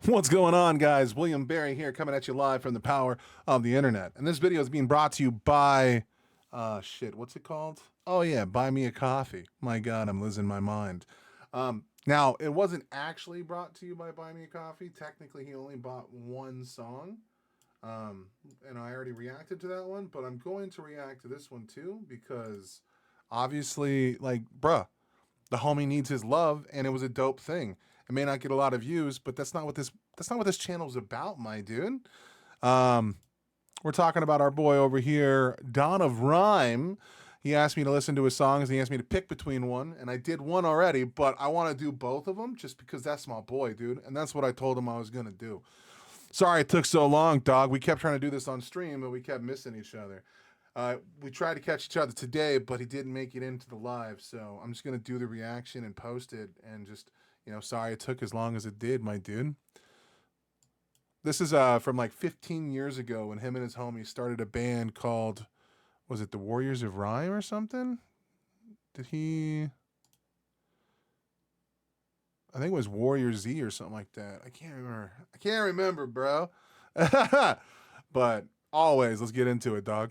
What's going on, guys? William Barry here, coming at you live from the power of the internet. And this video is being brought to you by, what's it called? Oh yeah, Buy Me a Coffee. My God, I'm losing my mind. Now, it wasn't actually brought to you by Buy Me a Coffee. Technically, he only bought one song. And I already reacted to that one, but I'm going to react to this one too, because obviously, like, bruh, the homie needs his love, and it was a dope thing. It may not get a lot of views, but that's not what this channel's about, my dude. We're talking about our boy over here, W0rriaz. He asked me to listen to his songs, and he asked me to pick between one, and I did one already, but I want to do both of them just because that's my boy, dude, and that's what I told him I was going to do. Sorry it took so long, dog. We kept trying to do this on stream, but we kept missing each other. We tried to catch each other today, but he didn't make it into the live, so I'm just going to do the reaction and post it, and just, you know, sorry it took as long as it did, my dude. This is from like 15 years ago when him and his homies started a band called, was it the Warriors of Rhyme or something? Did he... I think it was Warrior Z or something like that. I can't remember, bro. But always, let's get into it, dog.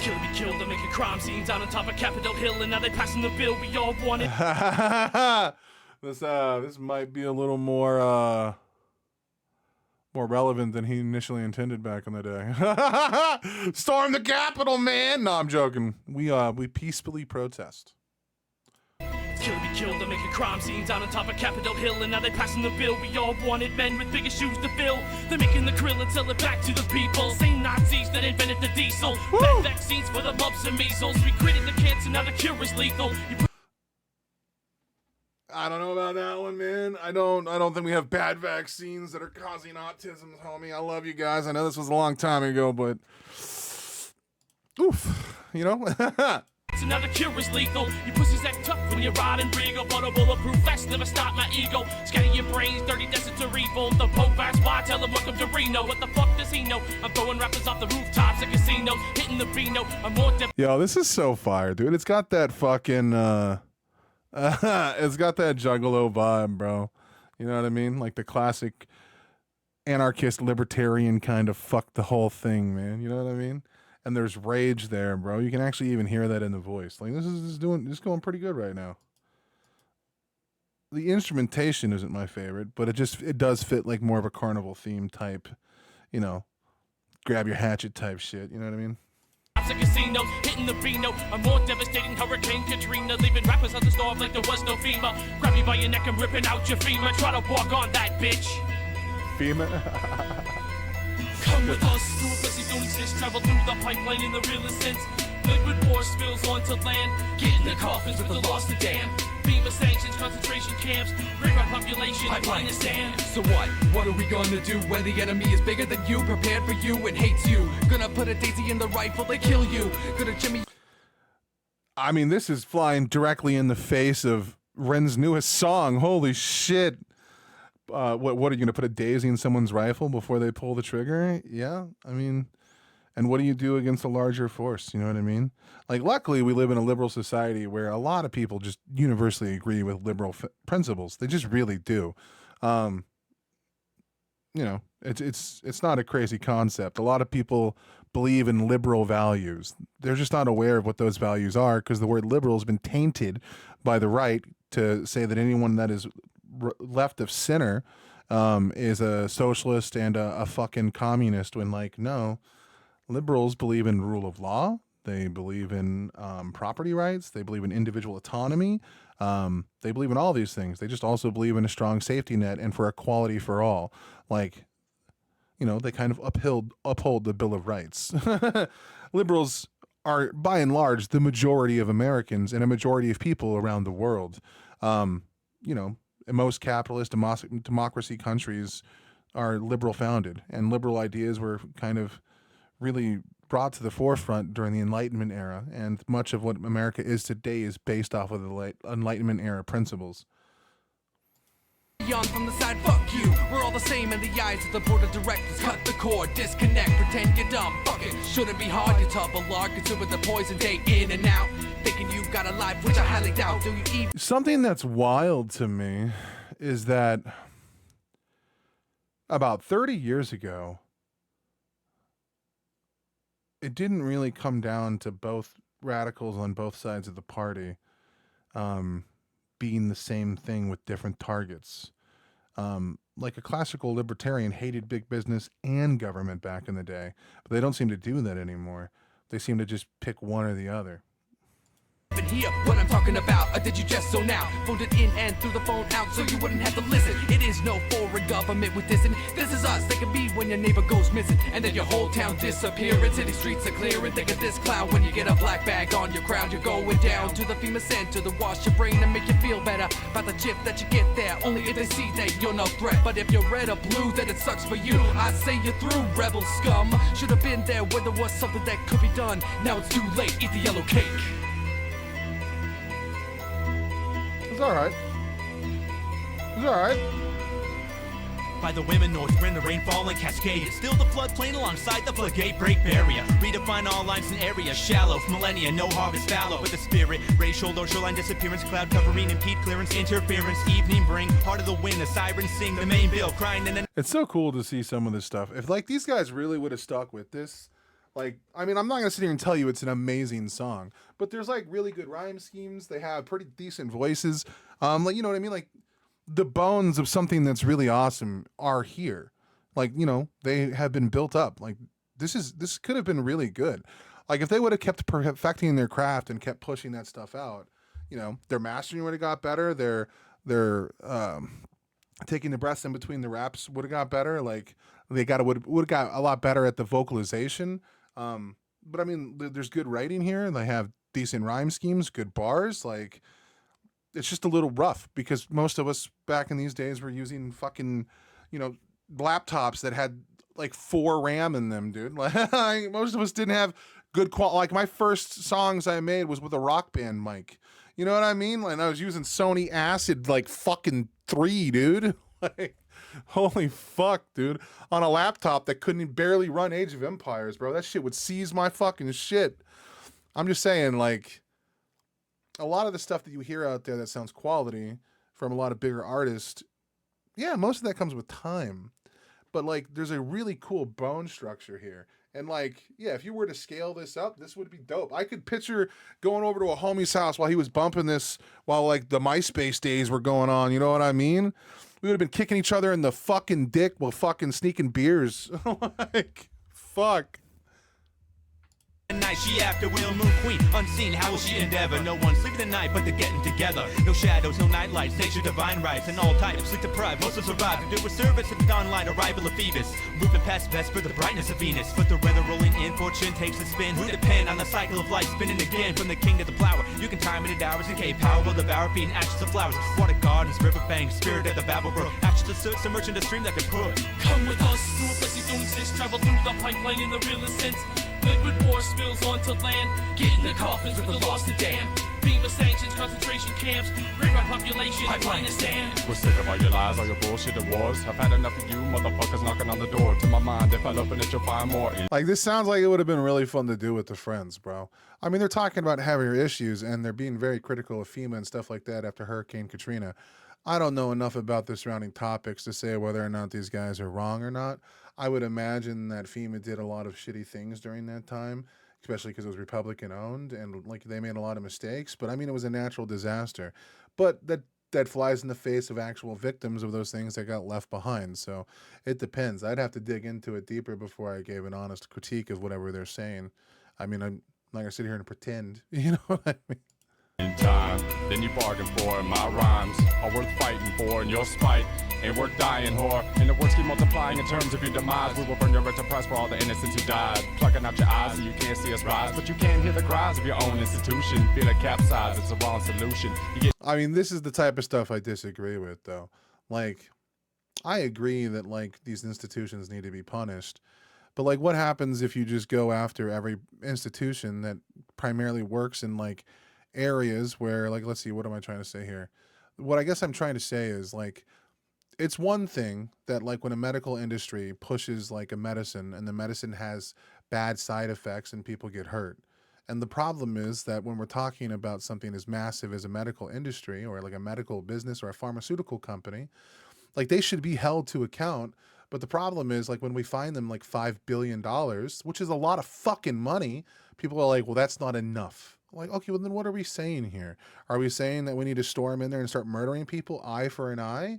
Kill be killed, they're making crime scenes down on top of Capitol Hill, and now they passing the bill we all wanted. This might be a little more relevant than he initially intended back in the day. Storm the Capitol, man! No, I'm joking. We peacefully protest. Kill be killed, they're making crime scenes down on top of Capitol Hill, and now they passing the bill we all wanted. Men with bigger shoes to fill, they're making the krill and sell it back to the people. Same Nazis that invented the diesel. Bad vaccines for the mumps and measles. We created the cancer, now the cure is lethal. I don't know about that one, man. I don't think we have bad vaccines that are causing autism, homie. I love you guys. I know this was a long time ago, but oof, you know? So now the cure is lethal. You pussies act tough when you're riding regal, but a bulletproof vest never stop my ego. Scatter your brains, dirty desert to evil. The Pope asks why, tell him welcome to Reno. What the fuck does he know? I'm throwing rappers off the rooftops at casinos, hitting the Beano. I'm more Yo, this is so fire, dude. It's got that fucking it's got that Juggalo vibe, bro. You know what I mean? Like the classic anarchist libertarian kind of fuck the whole thing, man. You know what I mean? And there's rage there, bro. You can actually even hear that in the voice. Like this is going pretty good right now. The instrumentation isn't my favorite, but it does fit like more of a carnival theme type, you know, grab your hatchet type shit. You know what I mean? a casino, hitting the Beano. A more devastating Hurricane Katrina, leaving rappers on the storm like there was no FEMA. Grab me by your neck and ripping out your femur. Try to walk on that bitch. FEMA? Come with us, two pussies don't exist. Travel through the pipeline in the realest sense. Liquid war spills onto land. Get in the coffins with the lost to damn. FEMA sanctions, concentration camps. Bring our population, pipeline to stand. So what? What are we gonna do when the enemy is bigger than you? Prepared for you and hates you. Gonna put a daisy in the rifle, they kill you. Gonna Jimmy. I mean, this is flying directly in the face of Ren's newest song. Holy shit. What are you gonna put a daisy in someone's rifle before they pull the trigger? Yeah, I mean, and what do you do against a larger force? You know what I mean? Like, luckily, we live in a liberal society where a lot of people just universally agree with liberal principles. They just really do. You know, it's not a crazy concept. A lot of people believe in liberal values. They're just not aware of what those values are because the word liberal has been tainted by the right to say that anyone that is left of center is a socialist and a fucking communist, when, like, no, liberals believe in rule of law. They believe in property rights. They believe in individual autonomy. They believe in all these things. They just also believe in a strong safety net and for equality for all. Like, you know, they kind of uphold the Bill of Rights. Liberals are, by and large, the majority of Americans and a majority of people around the world. You know, in most capitalist democracy countries are liberal founded, and liberal ideas were kind of really brought to the forefront during the Enlightenment era, and much of what America is today is based off of the Enlightenment era principles. On from the side, fuck you. We're all the same in the eyes of the board of directors. Cut the cord, disconnect, pretend you're dumb. Fuck it. Shouldn't be hard, you tough a lark, consuming the poison day in and out. Thinking you've got a life, which I highly doubt. Do you even? Something that's wild to me is that about 30 years ago, it didn't really come down to both radicals on both sides of the party being the same thing with different targets. Like a classical libertarian hated big business and government back in the day, but they don't seem to do that anymore. They seem to just pick one or the other. Hear what I'm talking about, or did you just so now? Phoned it in and threw the phone out so you wouldn't have to listen. It is no foreign government with this, and this is us. They can be when your neighbor goes missing, and then your whole town disappearing. City streets are clear, and think of this cloud. When you get a black bag on your crown, you're going down to the FEMA center to wash your brain and make you feel better about the chip that you get there. Only if they see that you're no threat, but if you're red or blue, then it sucks for you. I say you're through, rebel scum. Should have been there when there was something that could be done. Now it's too late, eat the yellow cake. It's all right. It's all right. By the women north wind, the rain falling cascade. It's still the floodplain alongside the floodgate break barrier. Redefine all lines and areas shallow, millennia, no harvest fallow. With the spirit, racial or shoreline disappearance, cloud covering, impede clearance, interference, evening bring, heart of the wind, the sirens sing, the main bill crying and then. It's so cool to see some of this stuff. If like these guys really would have stuck with this, like, I mean, I'm not gonna sit here and tell you it's an amazing song, but there's like really good rhyme schemes. They have pretty decent voices. Like, you know what I mean? Like the bones of something that's really awesome are here. Like, you know, they have been built up. Like this could have been really good. Like if they would have kept perfecting their craft and kept pushing that stuff out, you know, their mastering would have got better. Their taking the breaths in between the raps would have got better. Like they would have got a lot better at the vocalization. But I mean, there's good writing here. They have decent rhyme schemes, good bars. Like it's just a little rough because most of us back in these days were using fucking, you know, laptops that had like 4 RAM in them, dude. Like most of us didn't have good quality. Like my first songs I made was with a Rock Band mic. You know what I mean? Like I was using Sony Acid like fucking 3, dude. Like holy fuck, dude. On a laptop that couldn't barely run Age of Empires, bro. That shit would seize my fucking shit. I'm just saying, like, a lot of the stuff that you hear out there that sounds quality from a lot of bigger artists, yeah, most of that comes with time. But, like, there's a really cool bone structure here. And, like, yeah, if you were to scale this up, this would be dope. I could picture going over to a homie's house while he was bumping this while, like, the MySpace days were going on. You know what I mean? We would have been kicking each other in the fucking dick while fucking sneaking beers. Like, fuck. Night she after Will Moon Queen, unseen, how will she endeavor? No one sleeping the night, but they're getting together. No shadows, no night lights, nature divine rights, and all types sleep deprived. Most will survive to do a service at the dawn light, arrival of Phoebus. Moving past best for the brightness of Venus. But the weather rolling in, fortune takes a spin. Who depend on the cycle of life spinning again from the king to the flower. You can time it in hours, decay power will devour, feeding ashes of flowers. Water gardens, river banks, spirit of the Babel brook. Ashes of soot, submerged in the stream that can put. Come with us to a place you don't exist. Travel through the pipeline in the realest sense. Liquid war spills onto land. Get in the coffins with the lost and damned. FEMA sanctions, concentration camps. Rewrite population, pipeline is stand. We're sick of all your lies, all your bullshit and wars. I've had enough of you motherfuckers knocking on the door. To my mind, if I open it, you'll find more. Like, this sounds like it would have been really fun to do with the Friends, bro. I mean, they're talking about heavier issues, and they're being very critical of FEMA and stuff like that after Hurricane Katrina. I don't know enough about the surrounding topics to say whether or not these guys are wrong or not. I would imagine that FEMA did a lot of shitty things during that time, especially because it was Republican owned and like they made a lot of mistakes. But I mean, it was a natural disaster. But that flies in the face of actual victims of those things that got left behind. So it depends. I'd have to dig into it deeper before I gave an honest critique of whatever they're saying. I mean, I'm not gonna sit here and pretend. You know what I mean? In time, then you bargain for it. My rhymes are worth fighting for, and your spite ain't worth dying, whore. And the words keep multiplying in terms of your demise. We will burn your enterprise for all the innocents who died. Plucking out your eyes so you can't see us rise, but you can hear the cries of your own institution. Feel it capsize, it's the wrong solution. I mean, this is the type of stuff I disagree with, though. Like, I agree that, like, these institutions need to be punished. But, like, what happens if you just go after every institution that primarily works in, like, areas where, like, let's see, what am I trying to say here? What I guess I'm trying to say is, like, it's one thing that, like, when a medical industry pushes, like, a medicine and the medicine has bad side effects and people get hurt. And the problem is that when we're talking about something as massive as a medical industry or like a medical business or a pharmaceutical company, like they should be held to account. But the problem is, like, when we find them like $5 billion, which is a lot of fucking money, people are like, well, that's not enough. Like, okay, well then what are we saying here? Are we saying that we need to storm in there and start murdering people eye for an eye?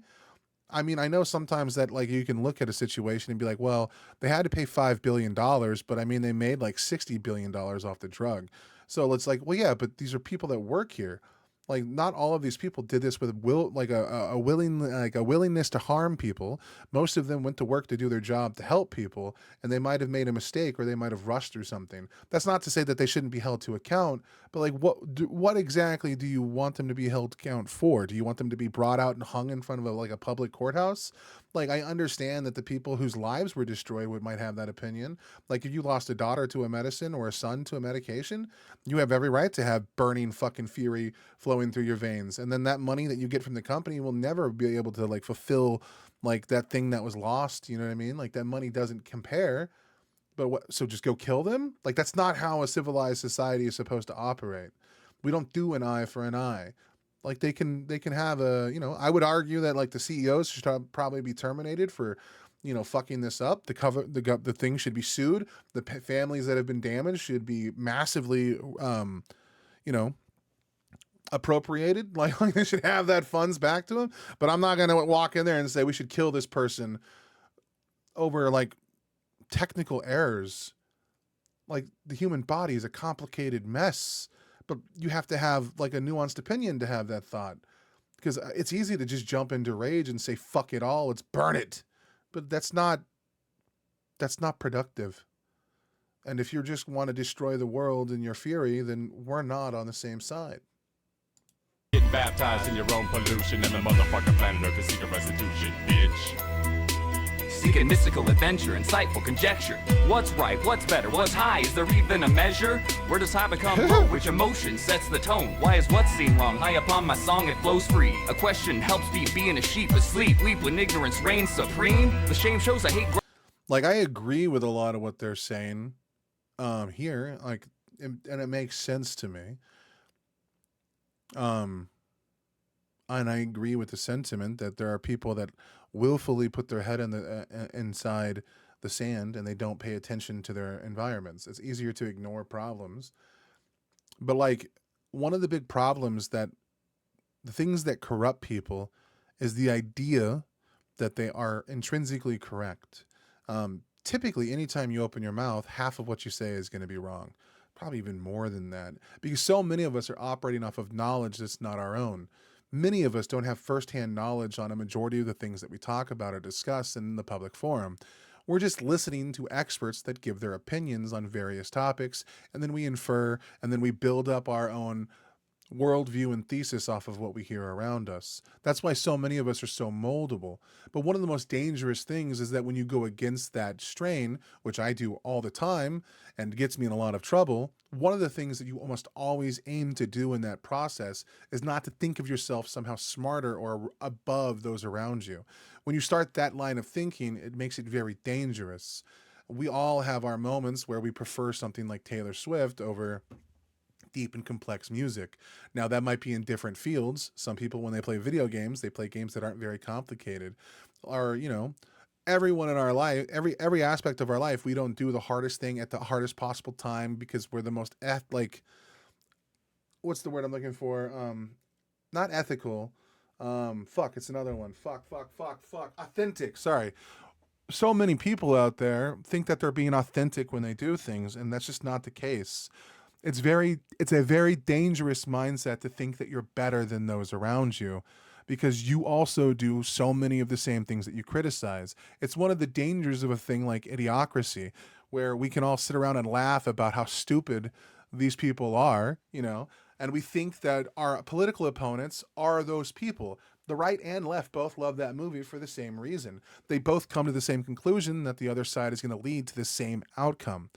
I mean, I know sometimes that like you can look at a situation and be like, well, they had to pay $5 billion, but I mean they made like $60 billion off the drug. So it's like, well, yeah, but these are people that work here. Like, not all of these people did this with a willingness to harm people. Most of them went to work to do their job to help people, and they might have made a mistake or they might have rushed through something. That's not to say that they shouldn't be held to account, but like, what exactly do you want them to be held to account for? Do you want them to be brought out and hung in front of a public courthouse? Like, I understand that the people whose lives were destroyed might have that opinion. Like, if you lost a daughter to a medicine or a son to a medication, you have every right to have burning fucking fury flowing through your veins. And then that money that you get from the company will never be able to like fulfill like that thing that was lost. You know what I mean? Like, that money doesn't compare. But so just go kill them? Like, that's not how a civilized society is supposed to operate. We don't do an eye for an eye. Like, they can have I would argue that like the CEOs should probably be terminated for, fucking this up. The thing should be sued. The families that have been damaged should be massively, appropriated. Like they should have that funds back to them. But I'm not going to walk in there and say we should kill this person over like technical errors. Like, the human body is a complicated mess. But you have to have like a nuanced opinion to have that thought, because it's easy to just jump into rage and say, fuck it all, let's burn it. But that's not productive. And if you just want to destroy the world in your fury, then we're not on the same side. Getting baptized in your own pollution and the motherfucking planet Earth to seek a restitution, bitch. Seeking mystical adventure, insightful conjecture. What's right, what's better, what's high? Is there even a measure? Where does high become low? Which emotion sets the tone? Why is what seen wrong? High upon my song, it flows free. A question helps me being a sheep asleep. Weep when ignorance reigns supreme. The shame shows I hate. Like, I agree with a lot of what they're saying here. Like, and it makes sense to me. And I agree with the sentiment that there are people that willfully put their head inside the sand and they don't pay attention to their environments. It's easier to ignore problems. But like, one of the big problems that the things that corrupt people is the idea that they are intrinsically correct. Typically, anytime you open your mouth, half of what you say is going to be wrong. Probably even more than that, because so many of us are operating off of knowledge that's not our own. Many of us don't have firsthand knowledge on a majority of the things that we talk about or discuss in the public forum. We're just listening to experts that give their opinions on various topics, and then we infer, and then we build up our own worldview and thesis off of what we hear around us. That's why so many of us are so moldable. But one of the most dangerous things is that when you go against that strain, which I do all the time and gets me in a lot of trouble, one of the things that you almost always aim to do in that process is not to think of yourself somehow smarter or above those around you. When you start that line of thinking, it makes it very dangerous. We all have our moments where we prefer something like Taylor Swift over deep and complex music. Now, that might be in different fields. Some people, when they play video games, they play games that aren't very complicated. Or, everyone in our life, every aspect of our life, we don't do the hardest thing at the hardest possible time because we're the most what's the word I'm looking for? Not ethical. It's another one. Authentic. Sorry. So many people out there think that they're being authentic when they do things, and that's just not the case. It's a very dangerous mindset to think that you're better than those around you, because you also do so many of the same things that you criticize. It's one of the dangers of a thing like idiocracy, where we can all sit around and laugh about how stupid these people are, and we think that our political opponents are those people. The right and left both love that movie for the same reason. They both come to the same conclusion that the other side is going to lead to the same outcome.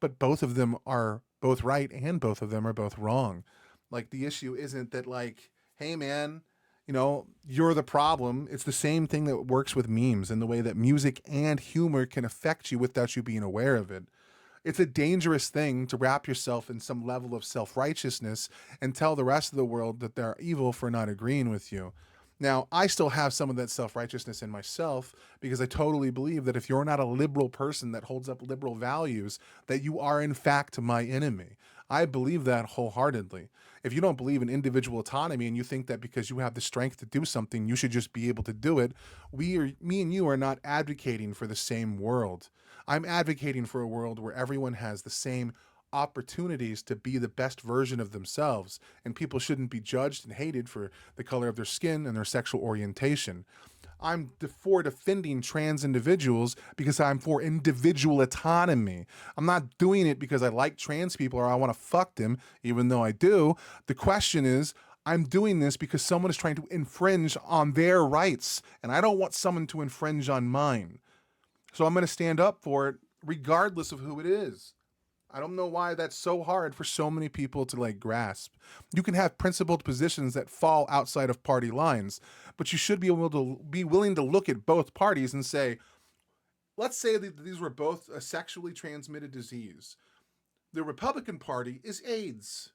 But both of them are both right and both of them are both wrong. Like, the issue isn't that like, hey man, you're the problem. It's the same thing that works with memes and the way that music and humor can affect you without you being aware of it. It's a dangerous thing to wrap yourself in some level of self-righteousness and tell the rest of the world that they're evil for not agreeing with you. Now, I still have some of that self-righteousness in myself because I totally believe that if you're not a liberal person that holds up liberal values, that you are in fact my enemy. I believe that wholeheartedly. If you don't believe in individual autonomy and you think that because you have the strength to do something, you should just be able to do it, me and you are not advocating for the same world. I'm advocating for a world where everyone has the same opportunities to be the best version of themselves, and people shouldn't be judged and hated for the color of their skin and their sexual orientation. I'm for defending trans individuals because I'm for individual autonomy. I'm not doing it because I like trans people or I want to fuck them, even though I do. The question is, I'm doing this because someone is trying to infringe on their rights, and I don't want someone to infringe on mine. So I'm going to stand up for it regardless of who it is. I don't know why that's so hard for so many people to like grasp. You can have principled positions that fall outside of party lines, but you should be able to be willing to look at both parties and say, let's say that these were both a sexually transmitted disease. The Republican Party is AIDS,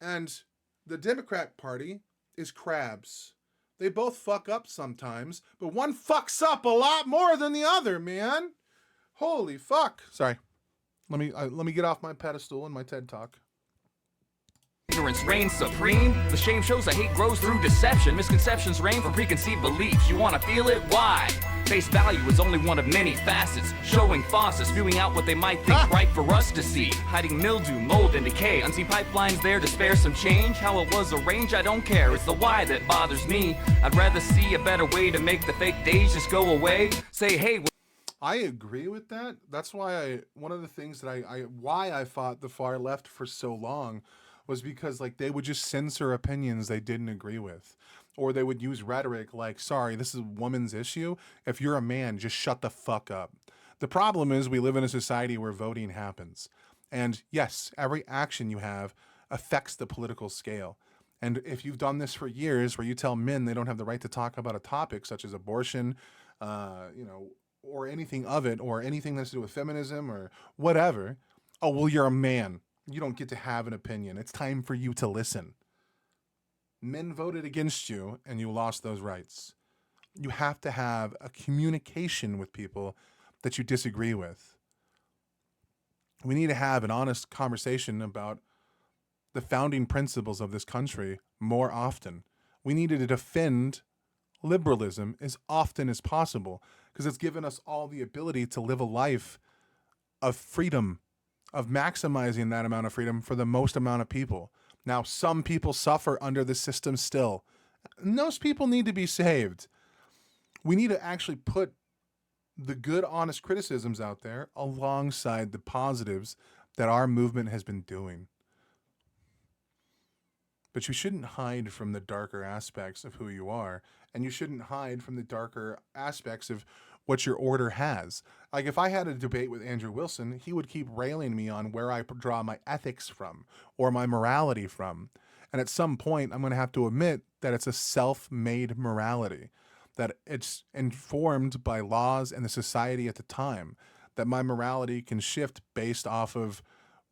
and the Democrat Party is crabs. They both fuck up sometimes, but one fucks up a lot more than the other, man. Holy fuck. Sorry. Let me get off my pedestal in my TED Talk. Ignorance reigns supreme. The shame shows that hate grows through deception. Misconceptions reign from preconceived beliefs. You want to feel it? Why? Face value is only one of many facets. Showing faucets, spewing out what they might think right for us to see. Hiding mildew, mold, and decay. Unseen pipelines there to spare some change. How it was arranged, I don't care. It's the why that bothers me. I'd rather see a better way to make the fake days just go away. Say, hey. I agree with that. That's why one of the things that why I fought the far left for so long was because like they would just censor opinions they didn't agree with, or they would use rhetoric like, sorry, this is a woman's issue. If you're a man, just shut the fuck up. The problem is we live in a society where voting happens. And yes, every action you have affects the political scale. And if you've done this for years where you tell men they don't have the right to talk about a topic such as abortion, or anything of it, or anything that's to do with feminism or whatever, oh, well, you're a man. You don't get to have an opinion. It's time for you to listen. Men voted against you and you lost those rights. You have to have a communication with people that you disagree with. We need to have an honest conversation about the founding principles of this country more often. We need to defend liberalism as often as possible because it's given us all the ability to live a life of freedom, of maximizing that amount of freedom for the most amount of people. Now, some people suffer under the system still. And those people need to be saved. We need to actually put the good, honest criticisms out there alongside the positives that our movement has been doing. But you shouldn't hide from the darker aspects of who you are, and you shouldn't hide from the darker aspects of what your order has. Like if I had a debate with Andrew Wilson, he would keep railing me on where I draw my ethics from or my morality from. And at some point, I'm going to have to admit that it's a self-made morality, that it's informed by laws and the society at the time, that my morality can shift based off of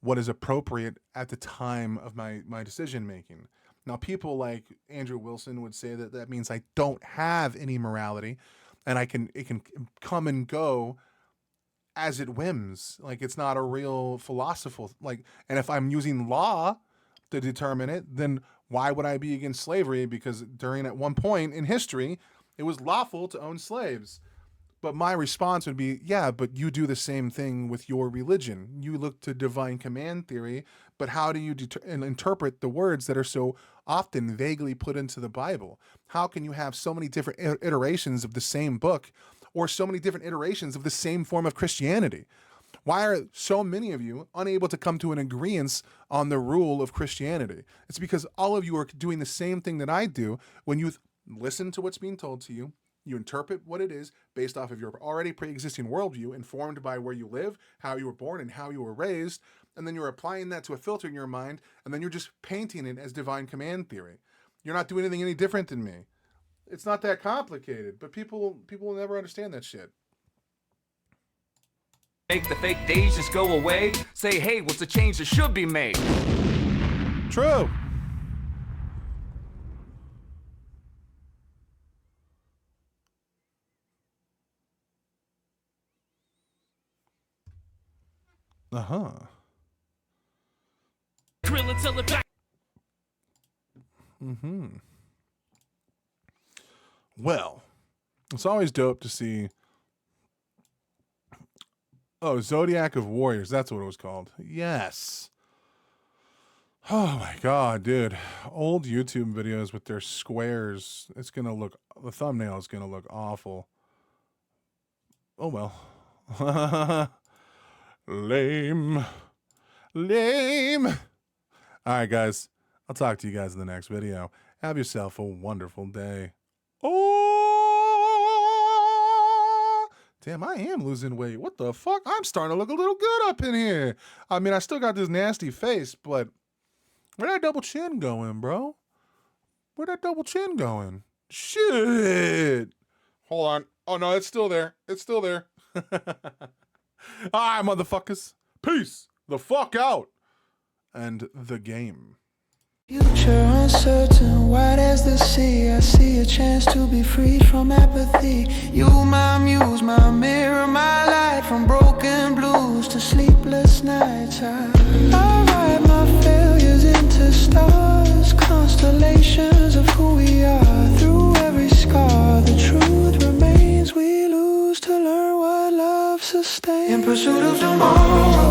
what is appropriate at the time of my decision making. Now, people like Andrew Wilson would say that that means I don't have any morality, and it can come and go as it whims. Like it's not a real philosophical and if I'm using law to determine it, then why would I be against slavery? Because at one point in history, it was lawful to own slaves. But my response would be, yeah, but you do the same thing with your religion. You look to divine command theory, but how do you interpret the words that are so often vaguely put into the Bible? How can you have so many different iterations of the same book or so many different iterations of the same form of Christianity? Why are so many of you unable to come to an agreement on the rule of Christianity? It's because all of you are doing the same thing that I do when you listen to what's being told to you. You interpret what it is based off of your already pre-existing worldview, informed by where you live, how you were born, and how you were raised, and then you're applying that to a filter in your mind, and then you're just painting it as divine command theory. You're not doing anything any different than me. It's not that complicated, but people will never understand that shit. Make the fake days just go away. Say, hey, what's a change that should be made? True. Uh-huh. Grill until it back. Mm-hmm. Well, it's always dope to see. Oh, Zodiac of Warriors. That's what it was called. Yes. Oh my God, dude. Old YouTube videos with their squares. It's going to look, the thumbnail is going to look awful. Oh well. Lame. Lame. All right, guys. I'll talk to you guys in the next video. Have yourself a wonderful day. Oh, damn, I am losing weight. What the fuck? I'm starting to look a little good up in here. I mean, I still got this nasty face, but where'd that double chin going, bro? Where'd that double chin going? Shit. Hold on. Oh, no, it's still there. It's still there. All right, motherfuckers. Peace the fuck out. And the game. Future uncertain, wide as the sea. I see a chance to be freed from apathy. You, my muse, my mirror, my light. From broken blues to sleepless nights, I write my failures into stars, constellations of who we are. Through every scar, the truth remains. We lose to learn what love sustains. In pursuit of tomorrow.